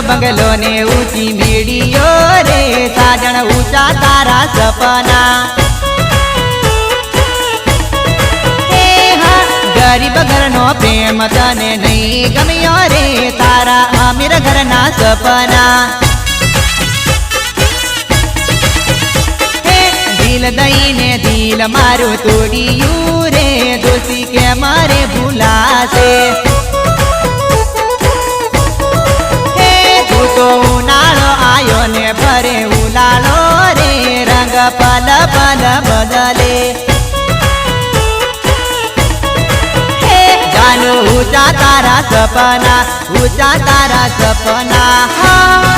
બંગલો ને ઊંચી મેડીઓ રે સાજણ ઊંચા તારા સપના गरीब घर नो प्रेम तने नहीं गम्यो रे तारा अमीर घर ना सपना दिल दई ने दिल मारू तोड़ियू रे दोषी के मारे भूला से तू तो उनाळो आयो ने भरे उलाळो रे रंग पल पल बदले ऊंचा तारा सपना ऊंचा तारा सपना हाँ